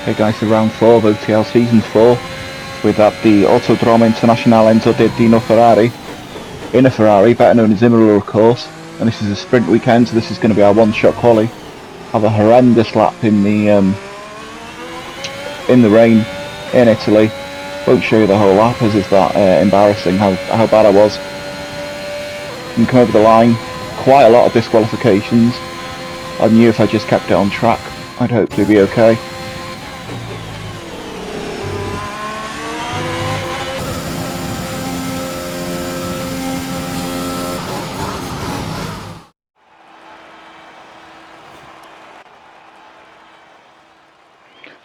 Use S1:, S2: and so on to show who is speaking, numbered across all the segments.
S1: Hey guys, the round 4 of OTL Season 4. With that, the Autodromo Internazionale Enzo Dino Ferrari. In a Ferrari, better known as Imola, of course. And this is a sprint weekend, so this is going to be our one-shot quali. Have a horrendous lap in the rain in Italy. Won't show you the whole lap, as is that embarrassing how bad I was. And come over the line, quite a lot of disqualifications. I knew if I just kept it on track, I'd hopefully be okay.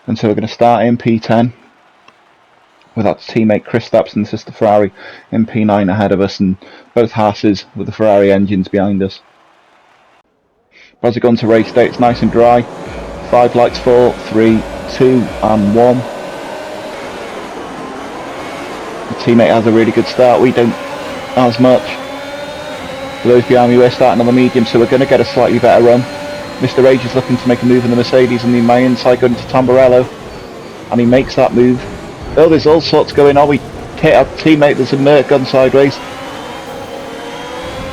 S1: And so we're going to start in P10 with our teammate Chris Stapps and sister Ferrari in P9 ahead of us, and both Haas's with the Ferrari engines behind us. But as we go on to race day, it's nice and dry. 5 lights, 4, 3, 2 and 1. The teammate has a really good start, we don't as much. For those behind me, we're starting on the medium, so we're going to get a slightly better run. Mr. Age is looking to make a move in the Mercedes, and my inside going to Tamburello, and he makes that move. Oh, there's all sorts going on. We hit our teammate. There's a Merc gone sideways.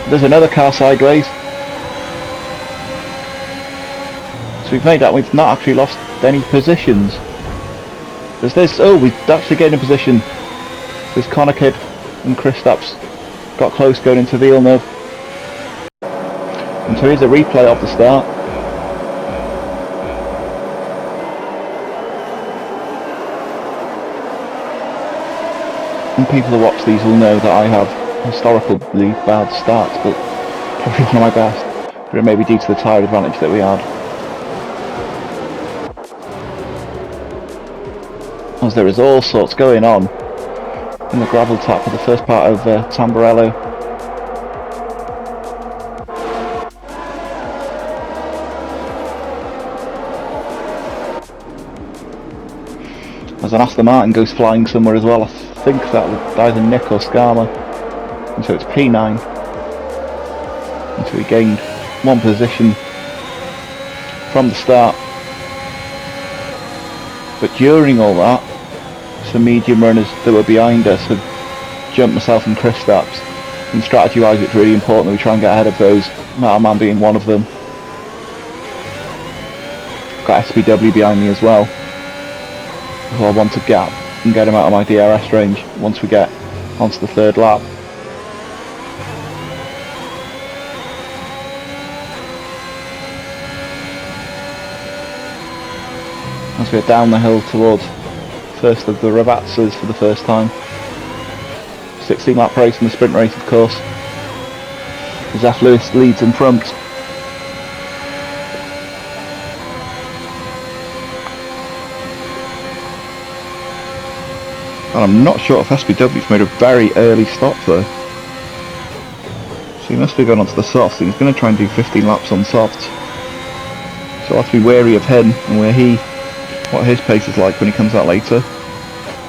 S1: There's another car sideways. So we've made that. We've not actually lost any positions. There's this. Oh, we've actually gained a position. There's Connor Kidd and Chris Stapps got close going into Villeneuve. And so here's a replay of the start. And people who watch these will know that I have historically bad starts, but probably one of my best. But it may be due to the tyre advantage that we had. As there is all sorts going on in the gravel tap for the first part of Tamburello. As an Aston Martin goes flying somewhere as well. I think that was either Nick or Skarma. And so it's P9. And so we gained one position from the start. But during all that, some medium runners that were behind us had jumped myself and Chris Stapps. And strategy wise, it's really important that we try and get ahead of those, Man being one of them. Got SPW behind me as well, who I want to gap and get him out of my DRS range once we get onto the third lap. As we're down the hill towards first of the Ravazzas for the first time. 16 lap race in the sprint race, of course. Zaf Lewis leads in front. And I'm not sure if SPW's made a very early stop though. So he must be going onto the softs, and he's going to try and do 15 laps on softs. So I'll have to be wary of him and what his pace is like when he comes out later.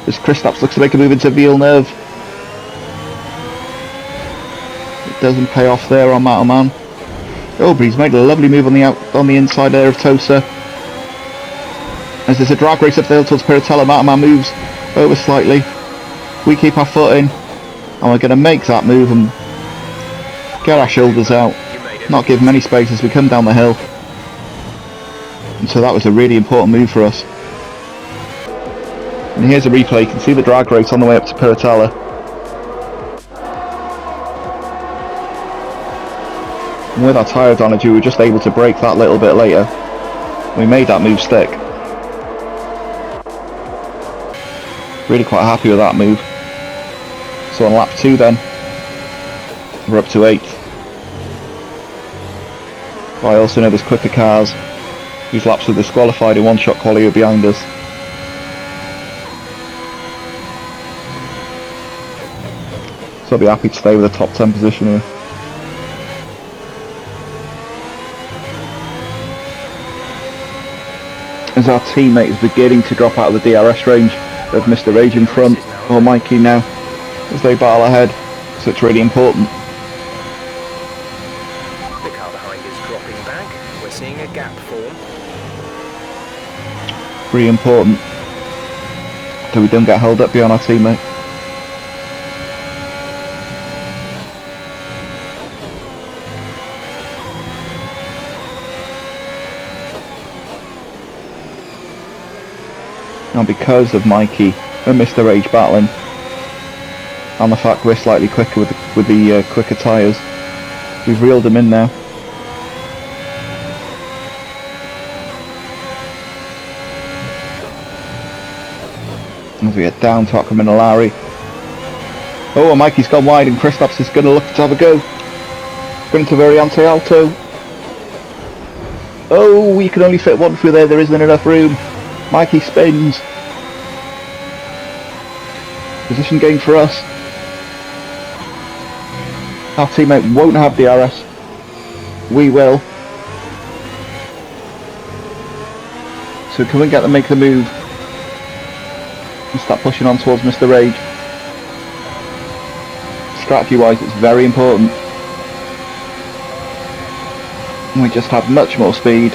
S1: As Chris Stapps looks to make a move into Villeneuve. It doesn't pay off there on Man. Oh, but he's made a lovely move on the inside there of Tosa. As there's a drag race up the hill towards Piratella, Man moves over slightly. We keep our foot in, and we're going to make that move and get our shoulders out, not give many space as we come down the hill. And so that was a really important move for us. And here's a replay. You can see the drag race on the way up to Piratella. And with our tyre advantage, we were just able to brake that little bit later. We made that move stick. Really quite happy with that move. So on lap 2 then, we're up to 8th. But I also know there's quicker cars whose laps were disqualified in one-shot quali are behind us. So I'll be happy to stay with the top 10 position here. As our teammate is beginning to drop out of the DRS range of Mr. Rage in front, or Mikey now, as they battle ahead, so it's really important.
S2: The car behind is dropping back. We're seeing a gap form.
S1: Pretty important so we don't get held up behind our teammate. Now because of Mikey and Mr. H battling, and the fact we're slightly quicker with the quicker tyres, we've reeled them in now. As we get down to Ockham and Larry. Oh, and Mikey's gone wide and Kristaps is going to look to have a go. Going to Variante Alto. Oh, we can only fit one through there, there isn't enough room. Mikey spins. Position gain for us. Our teammate won't have DRS. We will. So can we get them make the move and start pushing on towards Mr. Rage? Strategy wise it's very important. We just have much more speed.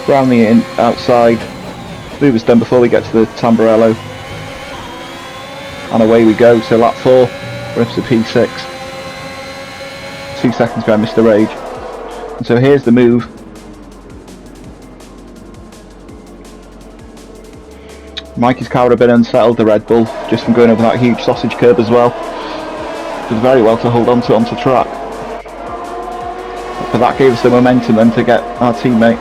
S1: Round the outside. Move is done before we get to the Tamburello. And away we go, so lap 4, we're up to P6. 2 seconds behind Mr. Rage. And so here's the move. Mikey's car would have been unsettled, the Red Bull, just from going over that huge sausage curb as well. Did very well to hold on to it onto track. But that gave us the momentum then to get our teammate.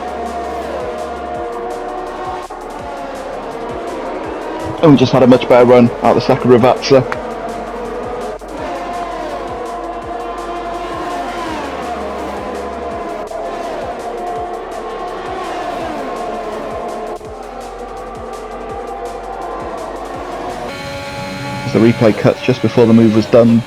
S1: And we just had a much better run out the second Ravazza. As the replay cuts just before the move was done.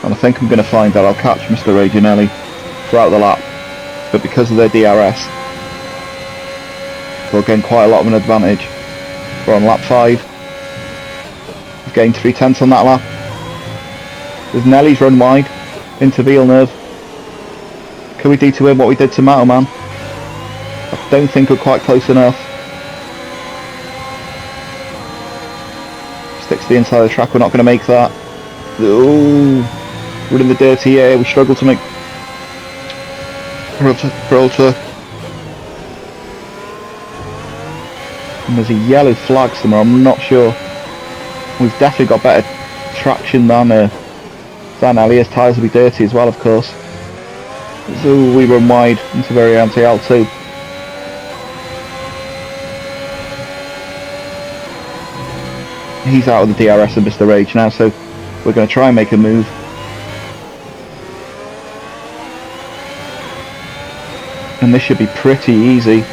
S1: And I think I'm going to find that I'll catch Mr. Reginelli throughout the lap, but because of their DRS we'll gain quite a lot of an advantage. We're on lap 5, we've gained 3/10 on that lap. There's Nelly's run wide into Villeneuve. Can we do to him what we did to Matto Man? I don't think we're quite close enough. Sticks to the inside of the track, we're not going to make that. Ooh, we're in the dirty air, we struggle to make Peralta. And there's a yellow flag somewhere, I'm not sure. We've definitely got better traction than Elias. Tyres will be dirty as well, of course. So we run wide into Variante Alto. He's out of the DRS and Mr. Rage now, so we're going to try and make a move. And this should be pretty easy.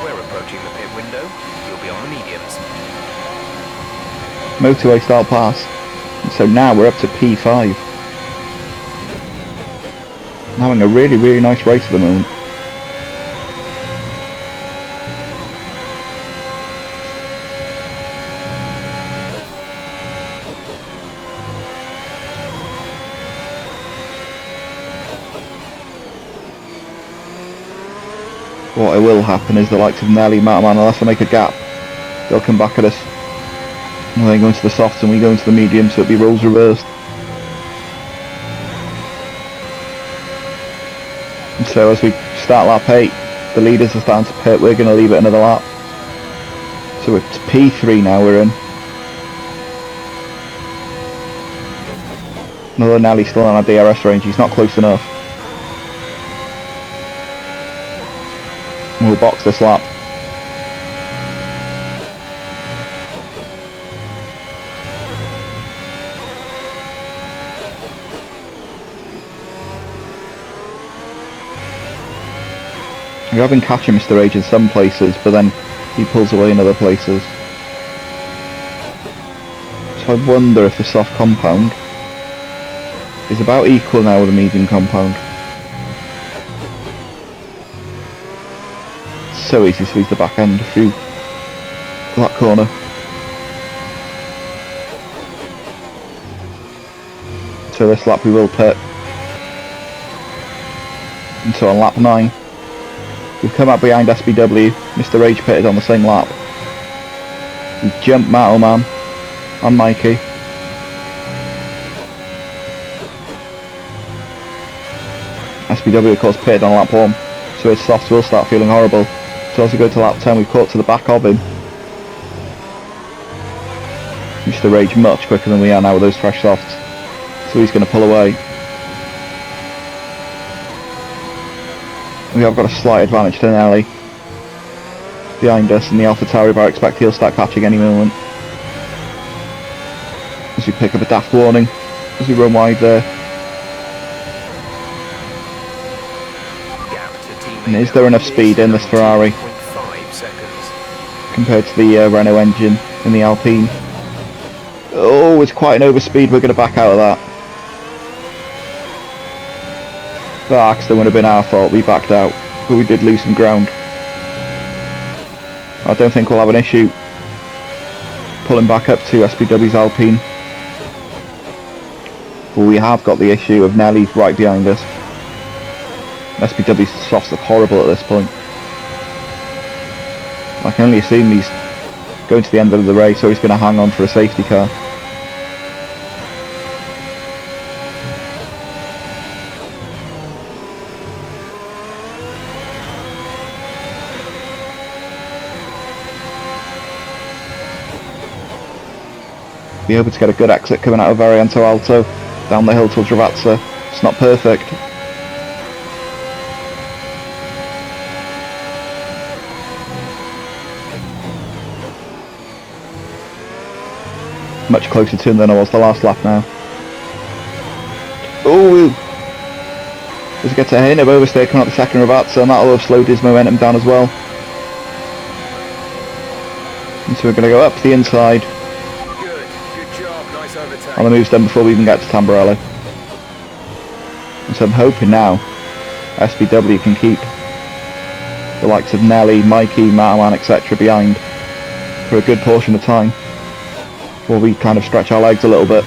S2: We're approaching the pit window. You'll be on the mediums.
S1: Motorway style pass. And so now we're up to P5. I'm having a really nice race at the moment. What will happen is the likes of Nelly, Matto Man, unless I make a gap, they'll come back at us. And they go into the softs and we go into the medium, so it'll be roles reversed. And so as we start lap 8, the leaders are starting to pit, we're going to leave it another lap. So it's P3 now we're in. Another Nelly still on our DRS range, he's not close enough. We'll box this lap. We have been catching Mr. Age in some places, but then he pulls away in other places. So I wonder if the soft compound is about equal now with the medium compound. So easy to squeeze the back end through that corner. So this lap we will pit. And so on lap 9, we've come up behind SBW. Mr. Rage pitted on the same lap. We've jumped Man and Mikey. SBW of course pitted on lap 1, so his softs will start feeling horrible. So as we go to lap 10, we've caught to the back of him. Mr. Rage much quicker than we are now with those fresh softs, so he's going to pull away. We have got a slight advantage to Nelly behind us in the AlphaTauri, but I expect he'll start catching any moment. As we pick up a daft warning as we run wide there. And is there enough speed in this Ferrari compared to the Renault engine in the Alpine? Oh, it's quite an overspeed. We're going to back out of that. That accident would have been our fault. We backed out, but we did lose some ground. I don't think we'll have an issue pulling back up to SPW's Alpine. But we have got the issue of Nelly right behind us. SPW's softs look horrible at this point. I can only assume he's going to the end of the race, so he's going to hang on for a safety car. Be able to get a good exit coming out of Varianto Alto down the hill towards Ravazza. It's not perfect. Much closer to him than I was the last lap now. Oh! Does he get to hit him overstay coming out the second Ravazza, and that'll have slowed his momentum down as well. And so we're going to go up to the inside. And the move's done before we even get to Tamburello. And so I'm hoping now SBW can keep the likes of Nelly, Mikey, Mataman, etc. behind for a good portion of time, while we kind of stretch our legs a little bit.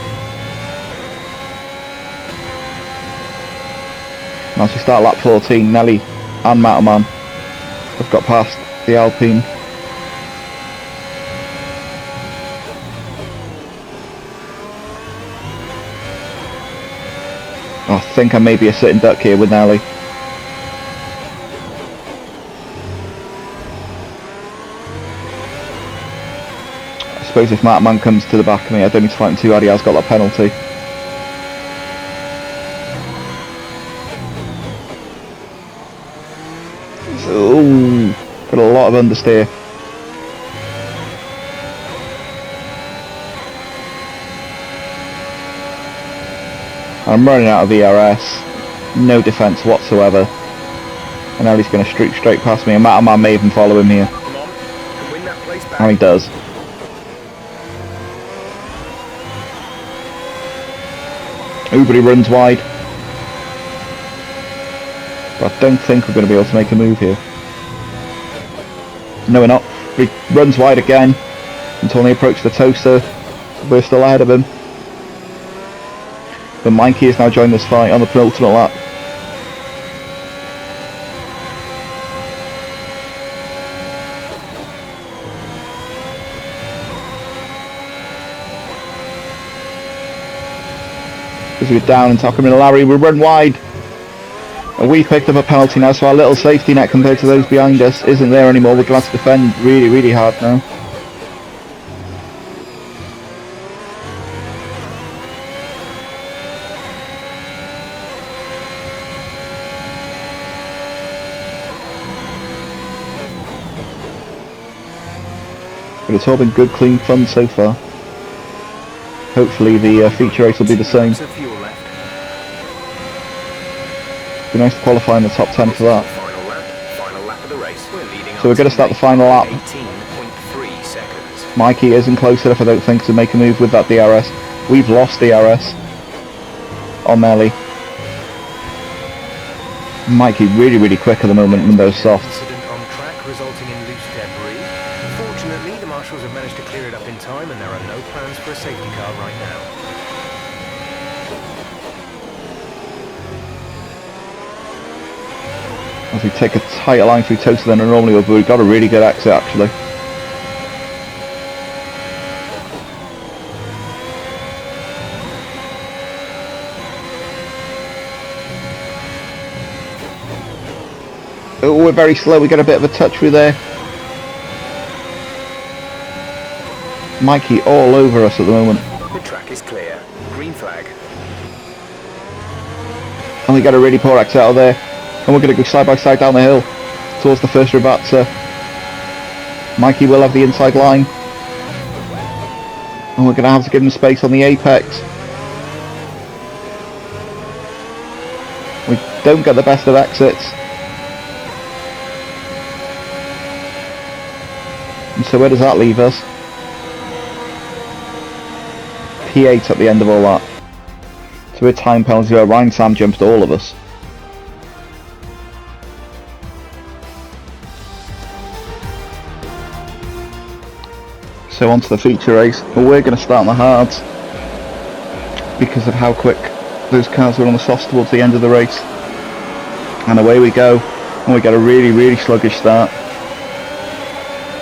S1: And as we start lap 14, Nelly and Mataman have got past the Alpine. I think I may be a sitting duck here with Nelly. I suppose if Mataman comes to the back of me, I don't need to fight him too hard. He has got that penalty. Ooh, got a lot of understeer. I'm running out of ERS, no defence whatsoever, and now he's going to streak straight past me, and Mataman may even follow him here. And he does. Uberi runs wide, but I don't think we're going to be able to make a move here. No, we're not. He runs wide again until they approach the toaster. We're still ahead of him. But Mikey has now joined this fight on the penultimate lap. As we're down and Takumi and Larry, we run wide. And we picked up a penalty now, so our little safety net compared to those behind us isn't there anymore. We're going to have to defend really, really hard now. But it's all been good, clean fun so far. Hopefully the feature race will be the same. Be nice to qualify in the top 10 for that. So we're going to start the final lap. Mikey isn't close enough, I don't think, to make a move with that DRS. We've lost DRS on Nelly. Mikey really, really quick at the moment in those softs.
S2: Resulting in loose debris. Fortunately, the marshals have managed to clear it up in time, and there are no plans for a safety car right now.
S1: As we take a tighter line through Tosa than I normally would, but we've got a really good exit actually. Oh, we're very slow, we get a bit of a touch through there. Mikey all over us at the moment.
S2: The track is clear. Green flag.
S1: And we get a really poor exit out of there. And we're going to go side by side down the hill towards the first Rabatza. Mikey will have the inside line. And we're going to have to give him space on the apex. We don't get the best of exits. And so where does that leave us? P8 at the end of all that. So with time penalty where Ryan Sam jumps to all of us. So onto the feature race. Well, we're going to start on the hards because of how quick those cars were on the softs towards the end of the race. And away we go. And we get a really sluggish start.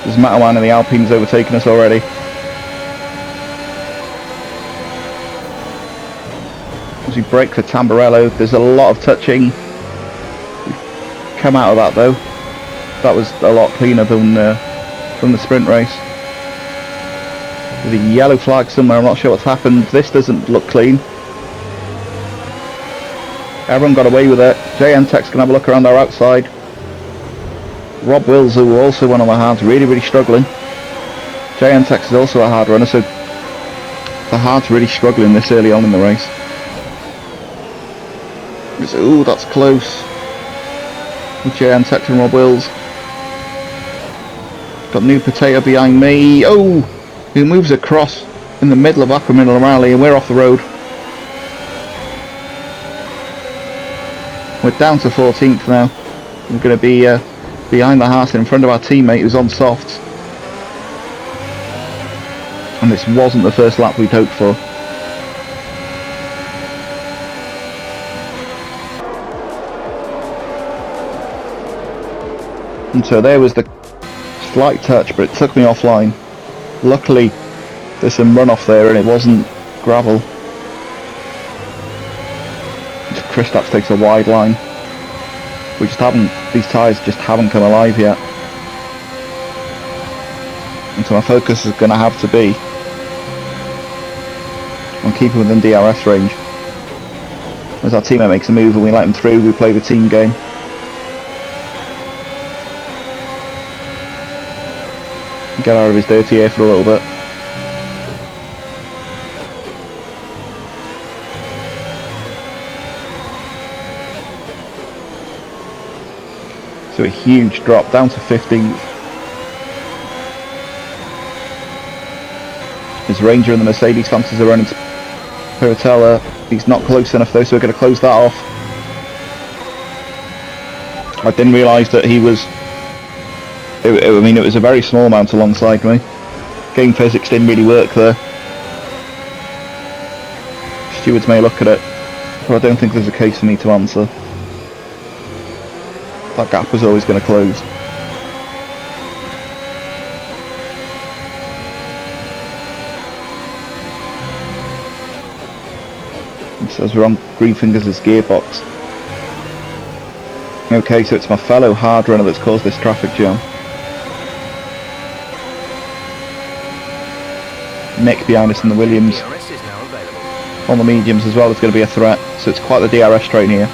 S1: There's Matawan and the Alpines overtaking us already. As we brake for Tamburello, there's a lot of touching. We've come out of that though. That was a lot cleaner than from the sprint race. There's a yellow flag somewhere, I'm not sure what's happened. This doesn't look clean. Everyone got away with it. JN Tech's can have a look around our outside. Rob Wills, who also went on the hards, really struggling. JN Tex is also a hard runner, so the hard's really struggling this early on in the race. Ooh, that's close. With JN Tex and Rob Wills. Got New Potato behind me. Oh! He moves across in the middle of Aquaminal Rally and we're off the road. We're down to 14th now. We're going to be behind the Haas in front of our teammate who's on softs. And this wasn't the first lap we'd hoped for. And so there was the slight touch, but it took me offline. Luckily there's some runoff there and it wasn't gravel. Kristaps takes a wide line. We just haven't, these tyres just haven't come alive yet. And so my focus is going to have to be on keeping within DRS range. As our teammate makes a move and we let him through, we play the team game. Get out of his dirty air for a little bit. So a huge drop down to 15th. As Ranger and the Mercedes Fancies are running to Piratella. He's not close enough though, so we're going to close that off. I didn't realise that he was... I mean, it was a very small amount alongside me. Game physics didn't really work there. Stewards may look at it, but I don't think there's a case for me to answer. That gap was always going to close. It says we're on Greenfingers' gearbox. Okay, so it's my fellow hard runner that's caused this traffic jam. Nick behind us in the Williams.
S2: DRS is now available.
S1: On the mediums as well, it's going to be a threat. So it's quite the DRS train here.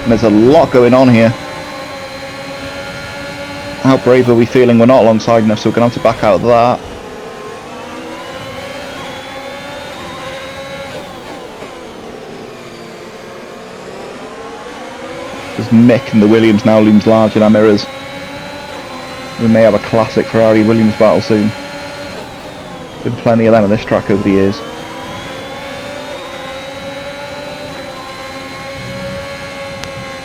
S1: And there's a lot going on here. How brave are we feeling? We're not alongside enough, so we're going to have to back out of that. As Mick and the Williams now looms large in our mirrors. We may have a classic Ferrari-Williams battle soon. Been plenty of them on this track over the years.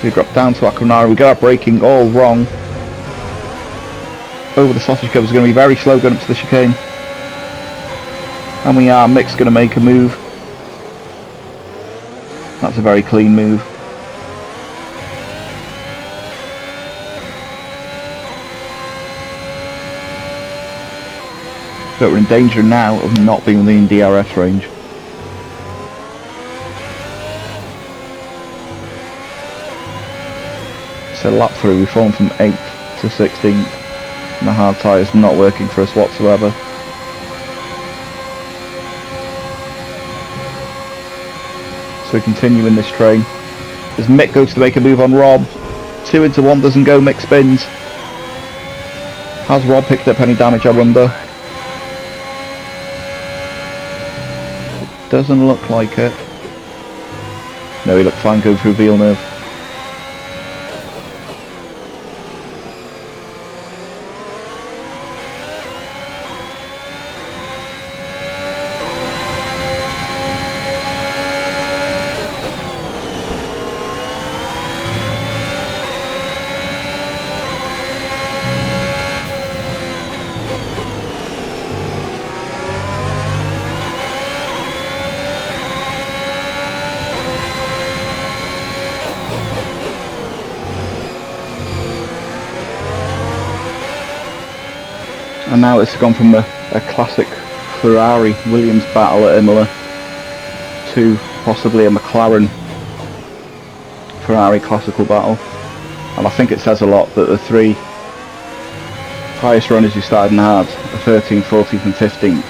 S1: We drop down to Aquanara, we got our braking all wrong. Over the sausage curve is going to be very slow going up to the chicane. And we are. Mick's going to make a move. That's a very clean move. But we're in danger now of not being within DRS range. So lap through, we've fallen from 8th to 16th. And the hard tyres not working for us whatsoever. So we continue in this train. As Mick goes to make a move on Rob. 2 into 1 doesn't go, Mick spins. Has Rob picked up any damage, I wonder? Doesn't look like it. No, he looked fine going through Villeneuve. And now it's gone from a classic Ferrari-Williams battle at Imola to possibly a McLaren-Ferrari classical battle. And I think it says a lot that the 3 highest runners who started in hards are 13th, 14th and 15th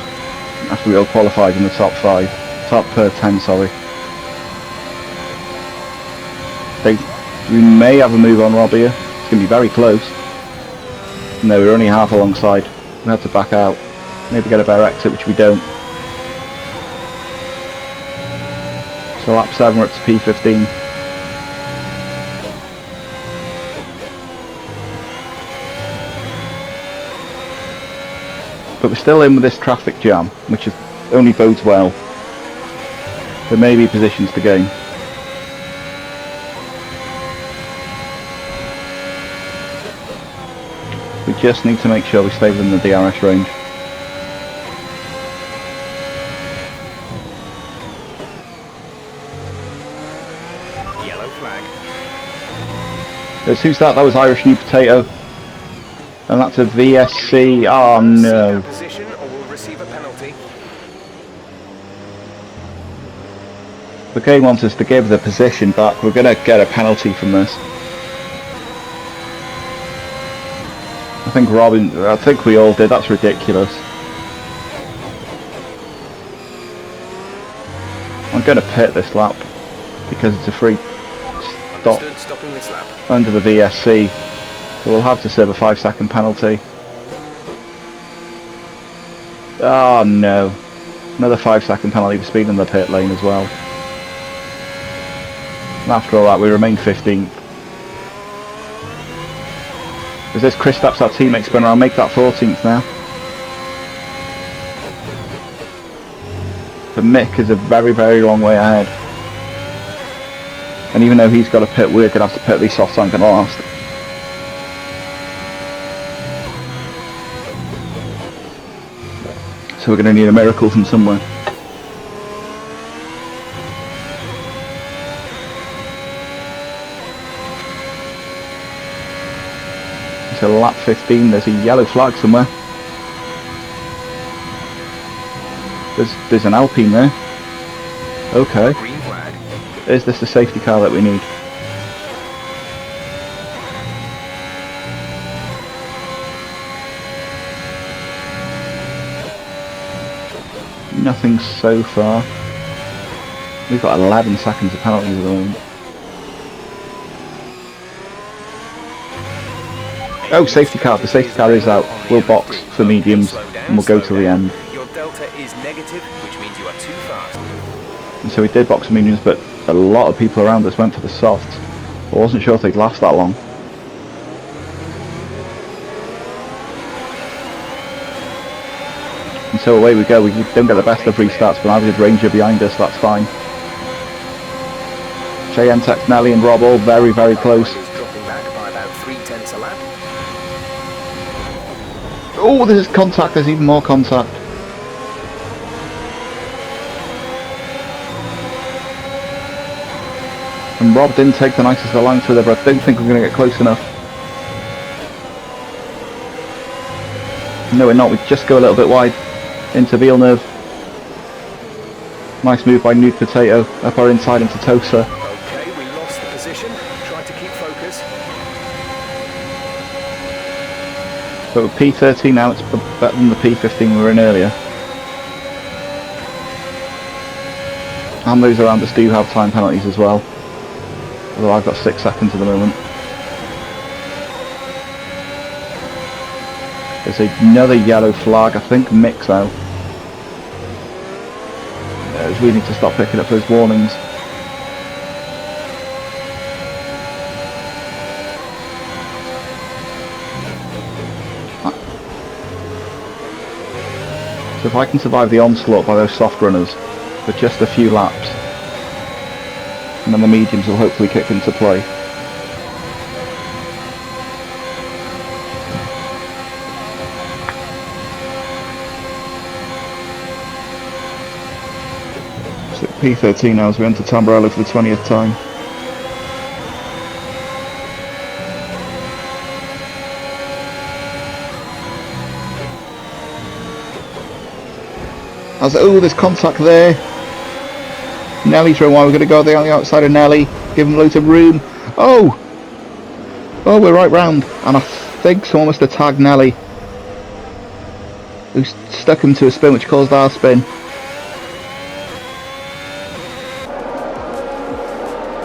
S1: after we all qualified in the top 10, sorry. We may have a move on Rob here. It's going to be very close. No, we're only half alongside. We have to back out. Maybe get a better exit, which we don't. So lap 7 we're up to P15. But we're still in with this traffic jam, which only bodes well. There may be positions to gain. We just need to make sure we stay within the DRS range.
S2: Yellow flag.
S1: Who's that? That was Irish New Potato. And that's a VSC. Oh no.
S2: Position or will receive a penalty.
S1: The game wants us to give the position back. We're going to get a penalty from this. I think we all did. That's ridiculous. I'm going to pit this lap because it's a free stop
S2: Stopping this lap.
S1: under the VSC. So we'll have to serve a 5-second penalty. Oh no. Another 5-second penalty for speed in the pit lane as well. And after all that, we remain 15th. As this Chris Stapp's our teammate spinner, I'll make that 14th now. But Mick is a very, very long way ahead. And even though he's got a pit, we're going to have to pit these softs aren't going to last. So we're going to need a miracle from somewhere. So lap 15, there's a yellow flag somewhere. There's an Alpine there. Okay.
S2: Green flag.
S1: Is this the safety car that we need? Nothing so far. We've got 11 seconds of penalties at the moment. Oh, safety car. The safety car is out. We'll box for mediums and we'll go to the end.
S2: Your delta is negative, which means you are too fast.
S1: And so we did box for mediums, but a lot of people around us went for the softs. I wasn't sure if they'd last that long. And so away we go. We don't get the best of restarts, but I've got Ranger behind us, that's fine. Cheyenne, Tex, Nelly and Rob all very, very close.
S2: Dropping back by about 3/10 a lap.
S1: Oh, there's contact, there's even more contact. And Rob didn't take the nicest allowance with it, but I don't think we're going to get close enough. No, we're not. We just go a little bit wide into Villeneuve. Nice move by Nude Potato up our inside into Tosa.
S2: Okay, we lost the position. Try to keep focus.
S1: But with P13 now, it's better than the P15 we were in earlier. And those around us do have time penalties as well. Although I've got 6 seconds at the moment. There's another yellow flag, I think mix out. We need to stop picking up those warnings. So if I can survive the onslaught by those soft runners for just a few laps, and then the mediums will hopefully kick into play. So P13 now as we enter Tamburello for the 20th time. Oh, there's contact there. Nelly's room. We're going to go on the outside of Nelly. Give him loads of room. Oh, we're right round, and I think someone must have tagged Nelly, who stuck him to a spin, which caused our spin.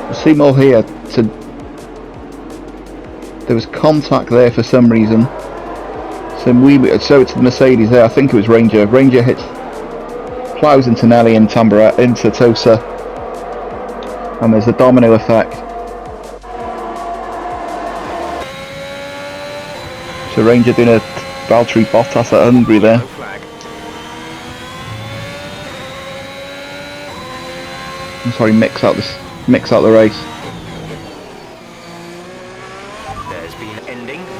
S1: We'll see more here. There was contact there for some reason. So it's the Mercedes there. I think it was Ranger. Ranger hits. Plows into Nelly and into Tosa, and there's a domino effect. So Ranger doing a Valtteri Bottas at Hungary there. I'm sorry, mix out the race.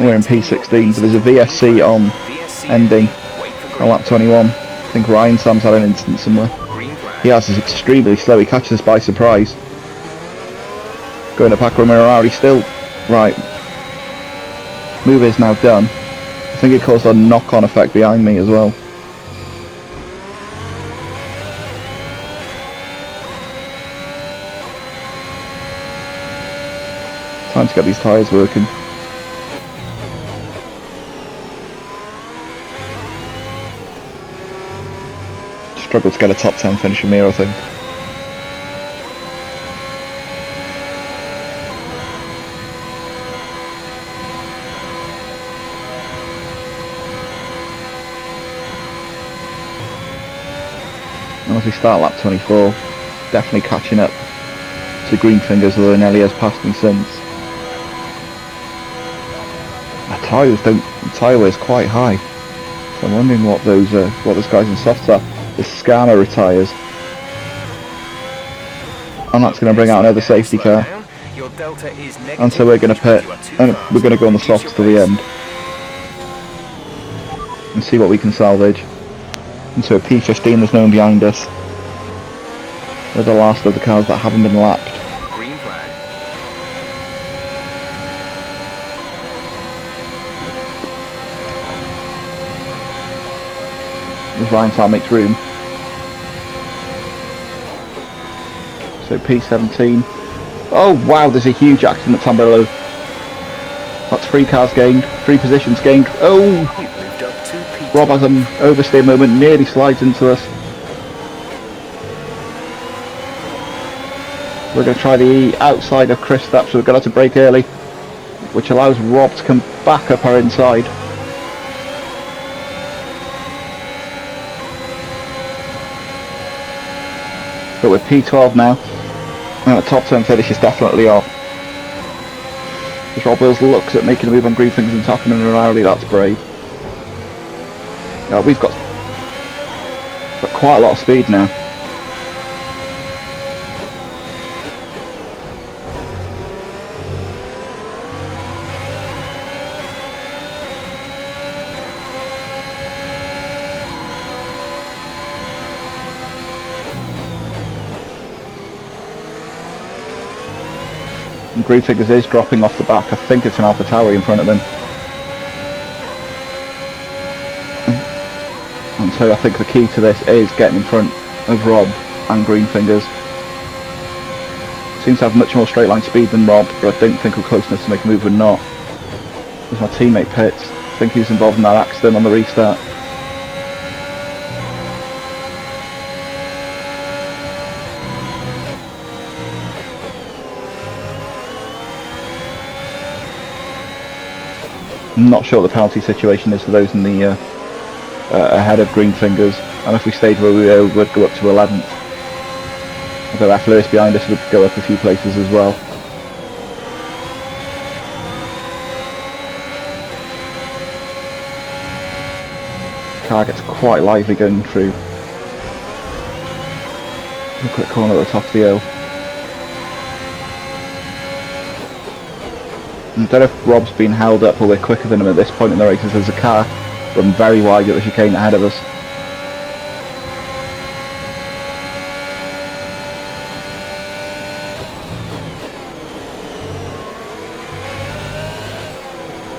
S1: We're in P16, but there's a VSC on ending on lap 21. I think Ryan Sam's had an incident somewhere. He has is extremely slow, he catches us by surprise. Going to Paco Ramirari still. Right. Move is now done. I think it caused a knock-on effect behind me as well. Time to get these tyres working. Struggle to get a top 10 finish from here, I think. And as we start lap 24, definitely catching up to green fingers, although Nelly has passed me since. The tyre wear is quite high, so I'm wondering what those guys in softs are. The Scana tyres, and that's going to bring out another safety car, and so we're going to pit, and we're going to go on the softs to the end and see what we can salvage. And so at P15 there's no one behind us. We're the last of the cars that haven't been lapped.
S2: Green flag.
S1: As Ryan Sam makes room. So P17. Oh wow, there's a huge accident at Tamburello. That's 3 cars gained, 3 positions gained. Oh! Rob has an oversteer moment, nearly slides into us. We're going to try the outside of Chris Stapp, so we're going to have to brake early, which allows Rob to come back up our inside. But with P12 now, and the top 10 finish is definitely off. As Rob Wills looks at making a move on green fingers and tapping in rally, that's brave. Yeah, we've got quite a lot of speed now. And Greenfingers is dropping off the back. I think it's an AlphaTauri in front of him. And so I think the key to this is getting in front of Rob and Greenfingers. Seems to have much more straight line speed than Rob, but I don't think we're close enough to make a move. We're not. There's my teammate Pitts. I think he's involved in that accident on the restart. I'm not sure what the penalty situation is for those in the ahead of Greenfingers, and if we stayed where we were, we would go up to 11th. Although F. Lewis behind us would go up a few places as well. Car gets quite lively going through. A quick corner at the top of the hill. I don't know if Rob's been held up or we're quicker than him at this point in the race, as there's a car run very wide at the chicane ahead of us.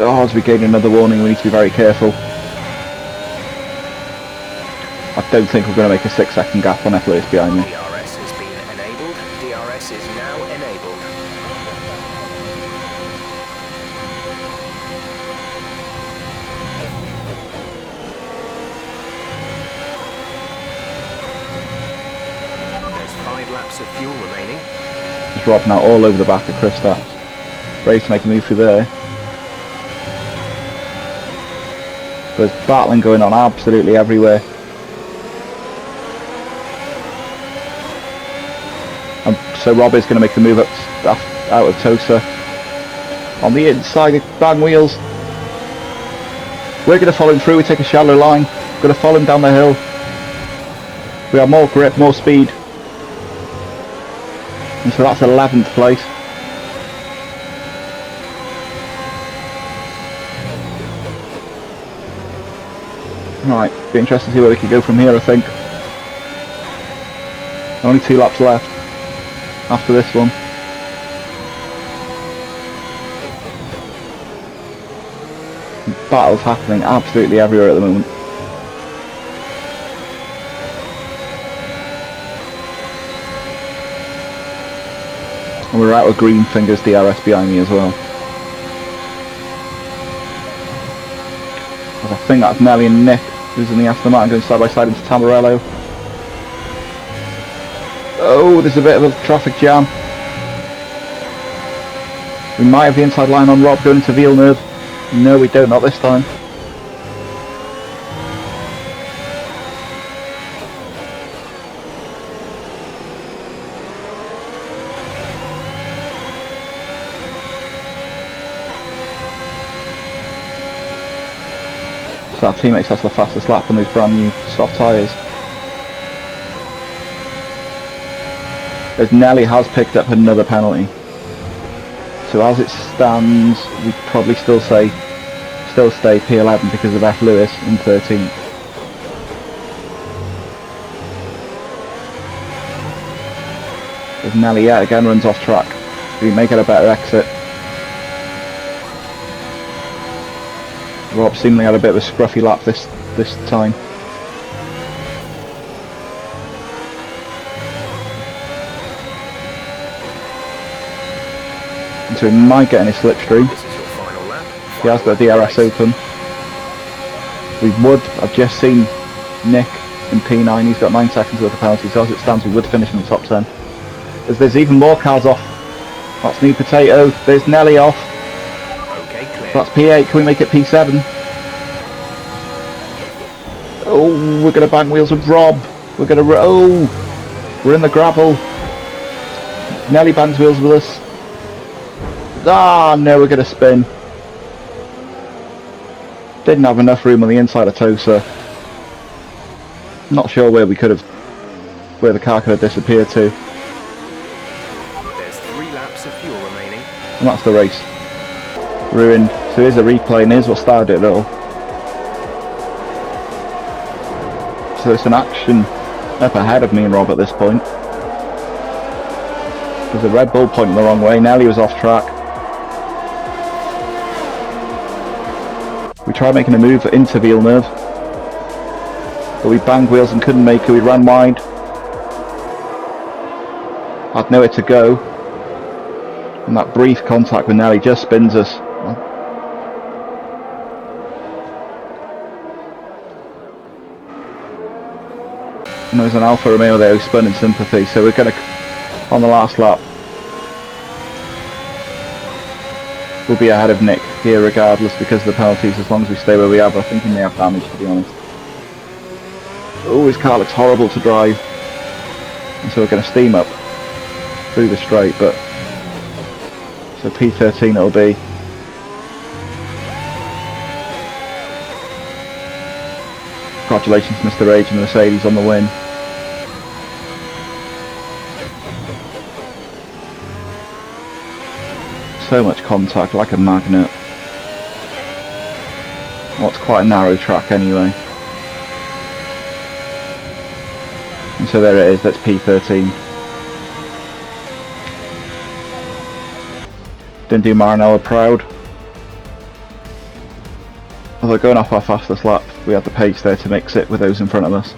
S1: Oh, as we gain another warning, we need to be very careful. I don't think we're going to make a 6-second gap on F. Lewis behind me.
S2: DRS has been enabled. DRS is now enabled. There's 5 laps of fuel remaining.
S1: There's Rob now all over the back of Kristaps. Ready to make a move through there. There's battling going on absolutely everywhere. And so Rob is going to make the move up out of Tosa. On the inside, the bang wheels. We're going to follow him through. We take a shallow line. We're going to follow him down the hill. We have more grip, more speed. And so that's 11th place. Right, be interested to see where we can go from here, I think. Only 2 laps left after this one. Battles happening absolutely everywhere at the moment. And we're out with Greenfingers DRS behind me as well. I think that's Nelly and Nick, who's in the Aston Martin, going side by side into Tamarello. Oh, there's a bit of a traffic jam. We might have the inside line on Rob going into Villeneuve. No, we don't, not this time. So our teammates has the fastest lap on those brand new soft tyres. As Nelly has picked up another penalty. So as it stands, we'd probably still stay P11 because of F. Lewis in 13th. As Nelly yet again runs off track, we may get a better exit. Rob seemingly had a bit of a scruffy lap this time. And so he might get in his slipstream.
S2: This is your final lap.
S1: He has got DRS open. I've just seen Nick in P9, he's got 9 seconds worth of penalties, so as it stands we would finish in the top 10. As there's even more cars off. That's New Potato, there's Nelly off.
S2: Okay, clear.
S1: That's P8, can we make it P7? Oh, we're going to bang wheels with Rob. We're in the gravel. Nelly bangs wheels with us. Ah, no, we're going to spin. Didn't have enough room on the inside of Tosa. Not sure where the car could have disappeared to.
S2: There's 3 laps of fuel remaining.
S1: And that's the race. Ruined. So here's a replay and here's what started it all. So there's an action up ahead of me and Rob at this point. There's a Red Bull pointing the wrong way. Nelly was off track. We tried making a move into Villeneuve, but we banged wheels and couldn't make it. We ran wide. Had nowhere to go. And that brief contact with Nelly just spins us. And there was an Alfa Romeo there who spun in sympathy, so we're going to, on the last lap, we'll be ahead of Nick here regardless because of the penalties, as long as we stay where we are. But I think he may have damage, to be honest. Oh, his car looks horrible to drive, and so we're going to steam up through the straight, but so P13 it'll be. Congratulations Mr. Age and Mercedes on the win. So much contact, like a magnet. Well, it's quite a narrow track anyway. And so there it is, that's P13. Didn't do Maranello proud. Although going off our fastest lap, we had the pace there to mix it with those in front of us.